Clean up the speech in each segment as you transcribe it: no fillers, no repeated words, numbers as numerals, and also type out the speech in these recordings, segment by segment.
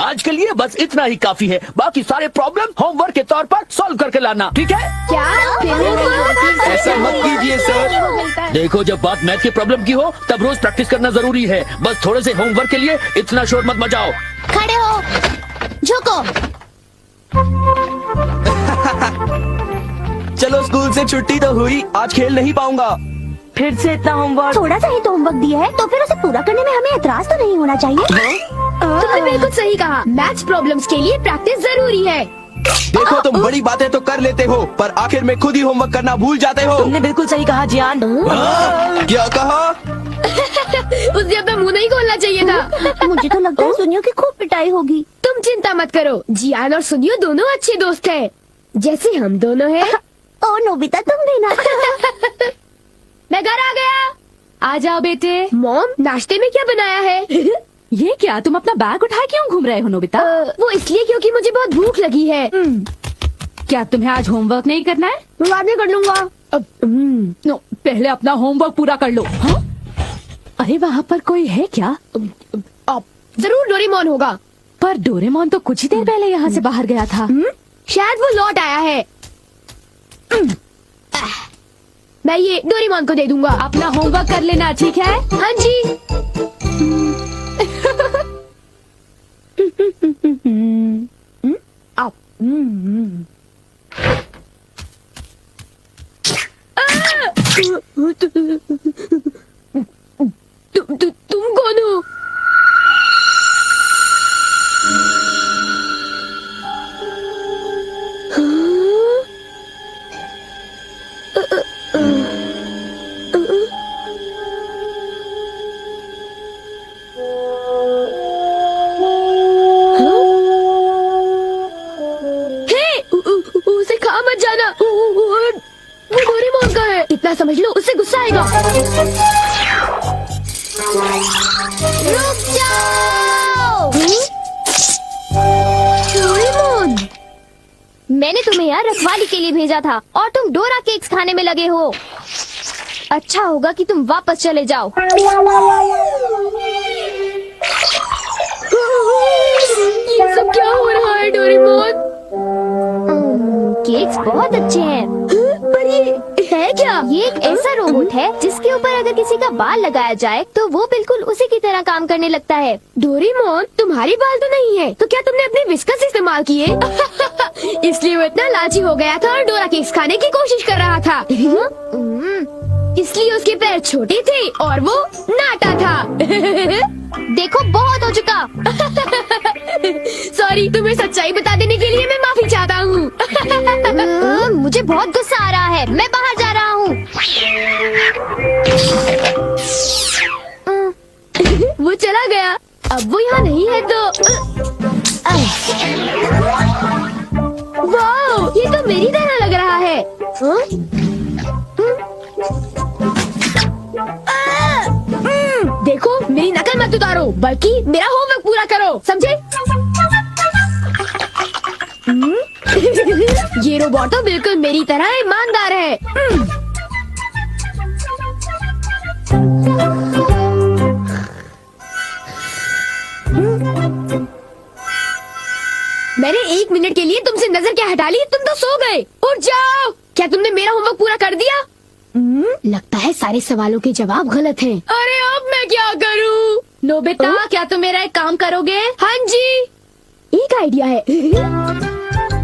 आज के लिए बस इतना ही काफी है। बाकी सारे प्रॉब्लम होमवर्क के तौर पर सॉल्व करके लाना, ठीक है? क्या ऐसा मत कीजिए सर। देखो, जब बात मैथ की प्रॉब्लम की हो तब रोज प्रैक्टिस करना जरूरी है। बस थोड़े से होमवर्क के लिए इतना शोर मत मचाओ। खड़े हो, झुको। चलो स्कूल से छुट्टी तो हुई, आज खेल नहीं पाऊंगा। फिर से इतना होमवर्क? थोड़ा सा ही तो होमवर्क दिया है तो फिर उसे पूरा करने में हमें एतराज तो नहीं होना चाहिए। तुमने बिल्कुल सही कहा, मैथ्स प्रॉब्लम्स के लिए प्रैक्टिस जरूरी है। देखो, तुम बड़ी बातें तो कर लेते हो पर आखिर में खुद ही होमवर्क करना भूल जाते हो। तुमने बिल्कुल सही कहा जियान। क्या कहा? उसे अपना मुंह नहीं खोलना चाहिए था। मुझे तो लगता है सुनियो की खूब पिटाई होगी। तुम चिंता मत करो, जियान और सुनियो दोनों अच्छे दोस्त हैं, जैसे हम दोनों हैं। ओ नोबिता, तुम भी ना। मैं घर आ गया। आ जाओ बेटे। मॉम, नाश्ते में क्या बनाया है? ये क्या, तुम अपना बैग उठाए क्यों घूम रहे हो नोबिता? वो इसलिए क्योंकि मुझे बहुत भूख लगी है। क्या तुम्हें आज होमवर्क नहीं करना है? मैं बाद में कर लूंगा। नो, पहले अपना होमवर्क पूरा कर लो। हाँ? अरे वहाँ पर कोई है क्या? जरूर डोरेमोन होगा। पर डोरेमोन तो कुछ ही देर पहले यहाँ से बाहर गया था। शायद वो लौट आया है। मैं ये डोरेमोन को दे दूंगा। अपना होमवर्क कर लेना, ठीक है? हाँ जी। तुम कौन हो? उसे खा मत जाना, वो डोरेमोन का है। इतना समझ लो, उससे गुस्सा आएगा। रुक जाओ। डोरेमोन, मैंने तुम्हें यहाँ रखवाली के लिए भेजा था और तुम डोरा केक्स खाने में लगे हो। अच्छा होगा कि तुम वापस चले जाओ। ये सब क्या हो रहा है डोरेमोन? केक्स बहुत अच्छे हैं, पर ये है क्या? ये एक ऐसा रोबोट है जिसके ऊपर अगर किसी का बाल लगाया जाए तो वो बिल्कुल उसी की तरह काम करने लगता है। डोरेमोन, तुम्हारी बाल तो नहीं है, तो क्या तुमने अपने विस्कस इस्तेमाल किए? इसलिए वो इतना लालची हो गया था और डोरा केक्स खाने की कोशिश कर रहा था। इसलिए उसके पैर छोटे थे और वो नाटा था। देखो, बहुत हो चुका। सॉरी, तुम्हें सच्चाई बता देने के लिए मैं माफी चाहता हूँ। मुझे बहुत गुस्सा आ रहा है, मैं बाहर जा रहा हूँ। वो चला गया, अब वो यहाँ नहीं है तो। वाह, ये तो मेरी तरह लग रहा है। देखो, मेरी नकल मत उतारो, बल्कि मेरा होमवर्क पूरा करो, समझे? ये रोबोट तो बिल्कुल मेरी तरह ईमानदार है। मैंने 1 मिनट के लिए तुमसे नजर क्या हटा ली, तुम तो सो गए। उठ जाओ। क्या तुमने मेरा होमवर्क पूरा कर दिया? लगता है सारे सवालों के जवाब गलत हैं। अरे अब मैं क्या करूं? नोबिता, क्या तुम मेरा एक काम करोगे? हाँ जी, एक आइडिया है।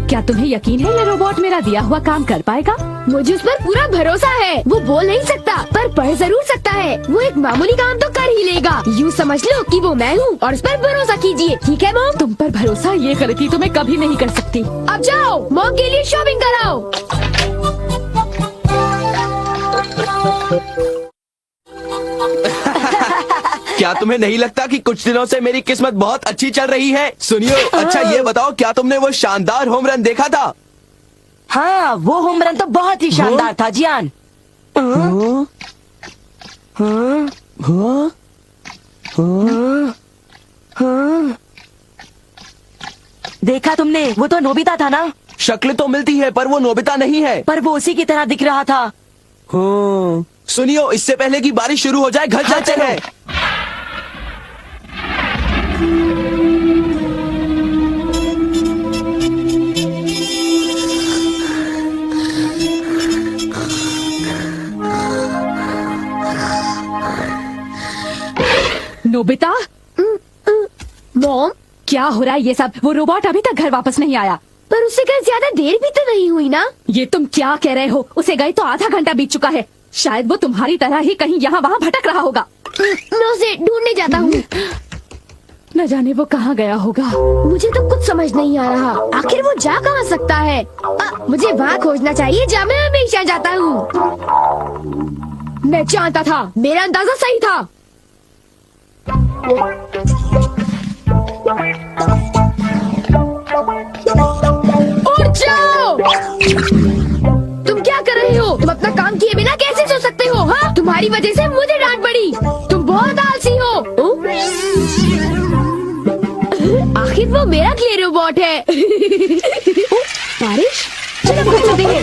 क्या तुम्हें यकीन है ये रोबोट मेरा दिया हुआ काम कर पाएगा? मुझे उस पर पूरा भरोसा है। वो बोल नहीं सकता पर पढ़ जरूर सकता है। वो एक मामूली काम तो कर ही लेगा। यूँ समझ लो कि वो मैं हूँ और उस पर भरोसा कीजिए, ठीक है मॉम? तुम पर भरोसा, ये गलती तो मैं कभी नहीं कर सकती। अब जाओ, मॉम के लिए शॉपिंग कराओ। क्या तुम्हें नहीं लगता कि कुछ दिनों से मेरी किस्मत बहुत अच्छी चल रही है? सुनियो, अच्छा ये बताओ, क्या तुमने वो शानदार होम रन देखा था? हाँ, वो होम रन तो बहुत ही शानदार था जियान। देखा तुमने? वो तो नोबिता था ना? शक्ल तो मिलती है पर वो नोबिता नहीं है। पर वो उसी की तरह दिख रहा था। सुनियो, इससे पहले कि बारिश शुरू हो जाए घर चलते हैं। नोबिता, मॉम, क्या हो रहा है ये सब? वो रोबोट अभी तक घर वापस नहीं आया। पर उसे कहीं ज्यादा देर भी तो नहीं हुई ना। ये तुम क्या कह रहे हो? उसे गए तो आधा घंटा बीत चुका है। शायद वो तुम्हारी तरह ही कहीं यहाँ वहाँ भटक रहा होगा। मैं उसे ढूंढने जाता हूँ। न जाने वो कहाँ गया होगा। मुझे तो कुछ समझ नहीं आ रहा, आखिर वो जा कहाँ सकता है। मुझे वहाँ खोजना चाहिए जहाँ मैं हमेशा जाता हूँ। मैं जानता था, मेरा अंदाजा सही था। उठ जाओ! तुम क्या कर रहे हो? तुम अपना काम किए बिना कैसे सो सकते हो? हाँ, तुम्हारी वजह से मुझे डांट पड़ी। तुम बहुत आलसी हो। आखिर वो मेरा क्ले रोबोट है। बारिश, चलो कुछ चलते हैं।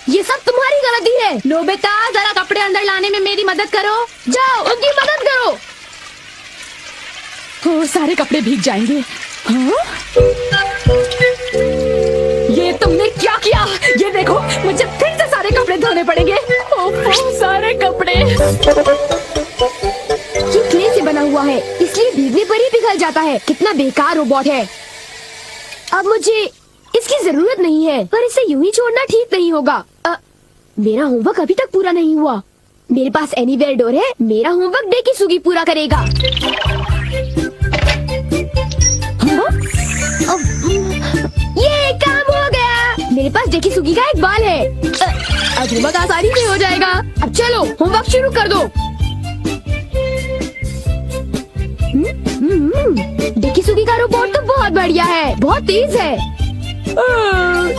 ये सब तुम्हारी गलती है। नोबिता, जरा कपड़े अंदर लाने में मेरी मदद करो। जाओ, उनकी मदद करो। हो, सारे कपड़े भीग जाएंगे। हाँ? ये तुमने क्या किया? ये देखो, मुझे फिर से सारे कपड़े धोने पड़ेंगे। ओह, सारे कपड़े। ये क्ले से बना हुआ है, इसलिए भीगने पर ही पिघल जाता है। कितना बेकार रोबोट है। अब मुझे इसकी जरूरत नहीं है, पर इसे यूं ही छोड़ना ठीक नहीं होगा। मेरा होमवर्क अभी तक पूरा नहीं हुआ। मेरे पास एनीवेयर डोर है। मेरा होमवर्क डेकिसुगी पूरा करेगा। हाँ? ये काम हो गया। मेरे पास डेकिसुगी का एक बाल है। अब होमवर्क आसानी से हो जाएगा। अब चलो, होमवर्क शुरू कर दो। डेकिसुगी का रोबोट तो बहुत बढ़िया है, बहुत तेज है।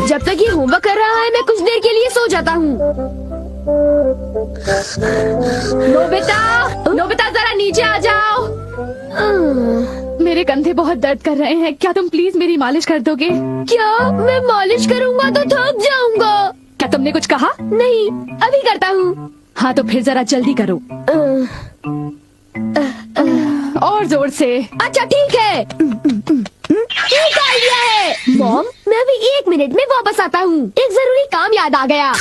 जब तक ये होमवर्क कर रहा है, मैं कुछ देर के लिए सो जाता हूँ। नोबिता, जरा नीचे आ जाओ। मेरे कंधे बहुत दर्द कर रहे हैं। क्या तुम प्लीज मेरी मालिश कर दोगे? क्या? मैं मालिश करूँगा तो थक जाऊंगा। क्या तुमने कुछ कहा? नहीं, अभी करता हूँ। हाँ, तो फिर जरा जल्दी करो। और जोर से। अच्छा ठीक है। एक आइडिया है। मॉम, मैं अभी 1 मिनट में वापस आता हूँ। एक जरूरी काम याद आ गया।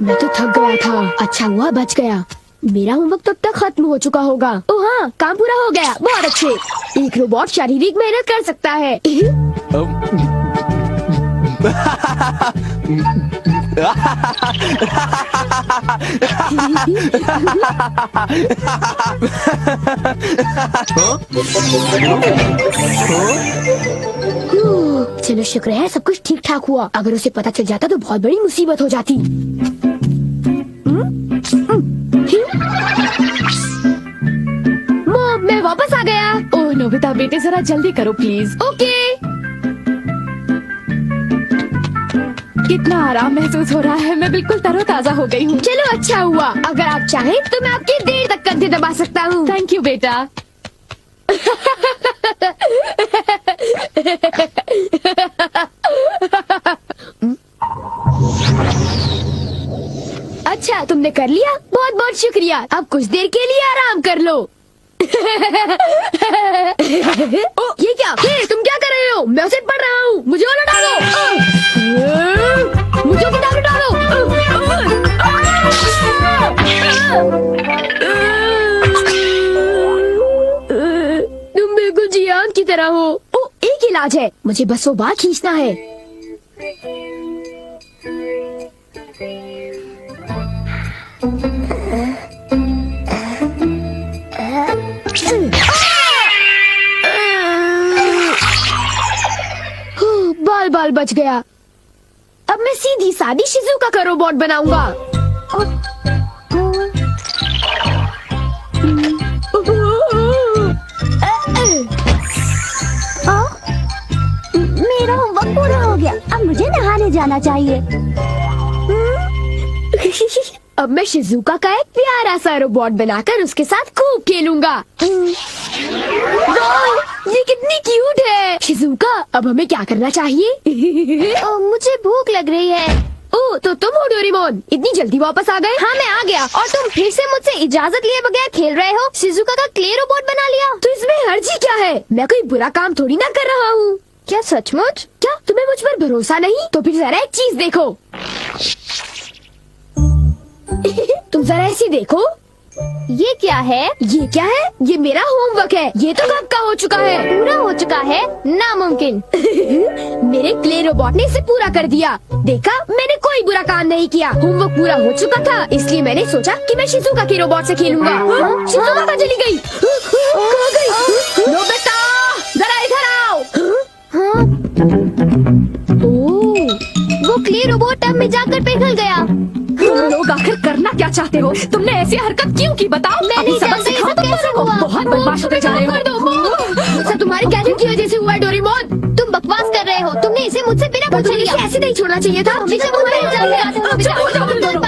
मैं तो थक गया था। अच्छा हुआ बच गया। मेरा होमवर्क तब तक खत्म हो चुका होगा। ओह हाँ, काम पूरा हो गया। बहुत अच्छे। एक रोबोट शारीरिक मेहनत कर सकता है। चलो, शुक्र है सब कुछ ठीक ठाक हुआ। अगर उसे पता चल जाता तो बहुत बड़ी मुसीबत हो जाती। मॉम, मैं वापस आ गया। ओह नोबिता बेटे, जरा जल्दी करो प्लीज। ओके। कितना आराम महसूस हो रहा है। मैं बिल्कुल तरोताजा हो गई हूँ। चलो, अच्छा हुआ। अगर आप चाहें तो मैं आपके देर तक कंधे दबा सकता हूँ। थैंक यू बेटा। अच्छा, तुमने कर लिया? बहुत बहुत शुक्रिया। अब कुछ देर के लिए आराम कर लो। ओ, ये क्या? हे, तुम क्या कर रहे हो? मैं उसे पढ़ रहा हूँ। मुझे और डालो। मुझे किताब डालो। तुम बिल्कुल जियान की तरह हो। ओ, एक इलाज है। मुझे बस वो बाल खींचना है। बाल बाल बच गया। अब मैं सीधी सादी शिजुका का रोबोट बनाऊंगा। मेरा होमवर्क पूरा हो गया। अब मुझे नहाने जाना चाहिए। अब मैं शिजुका का एक प्यारा सा रोबोट बनाकर उसके साथ खूब खेलूंगा। वाह, ये कितनी क्यूट है। शिजुका, अब हमें क्या करना चाहिए? मुझे भूख लग रही है। ओह, तो तुम हो डोरेमोन, इतनी जल्दी वापस आ गए? हाँ, मैं आ गया। और तुम फिर से मुझसे इजाजत लिए बगैर खेल रहे हो? शिजुका का क्ले रोबोट बना लिया। तो इसमें हर्जी क्या है? मैं कोई बुरा काम थोड़ी ना कर रहा हूँ। क्या सचमुच? क्या तुम्हें मुझ पर भरोसा नहीं? तो फिर जरा एक चीज देखो। तुम जरा ऐसी देखो। ये क्या है? ये क्या है? ये मेरा होमवर्क है। ये तो कब का हो चुका है। पूरा हो चुका है? नामुमकिन। मेरे क्ले रोबोट ने इसे पूरा कर दिया। देखा, मैंने कोई बुरा काम नहीं किया। होमवर्क पूरा हो चुका था, इसलिए मैंने सोचा कि मैं शिजुका के रोबोट से खेलूंगा। हाँ? शिजुका कहाँ चली गई? कहाँ गई? नोबिता, जरा इधर आओ। हाँ? ओह, वो क्ले रोबोट टब में जाकर पिघल गया। तुम लोग आखिर करना क्या चाहते हो? तुमने ऐसी हरकत क्यों की बताओ? मैं अभी नहीं सबक जानती सिखाओ ये सब तुम कैसे लोगों को। हुआ। बहुत बदमाश होते जा रहे हो। सब तुम्हारी गैजेट की वजह से हुआ है डोरेमोन। तुम बकवास कर रहे हो। तुमने इसे मुझसे बिना पर पूछे तुम्हें लिया। इसे ऐसे नहीं छोड़ना चाहिए था। हमेशा तुम्हारे इल्जाम लगाते हो। चुप हो जाओ तुम दोनों।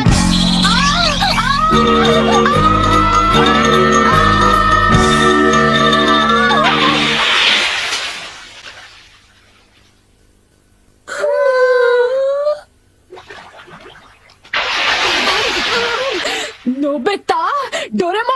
Nobita, Doraemon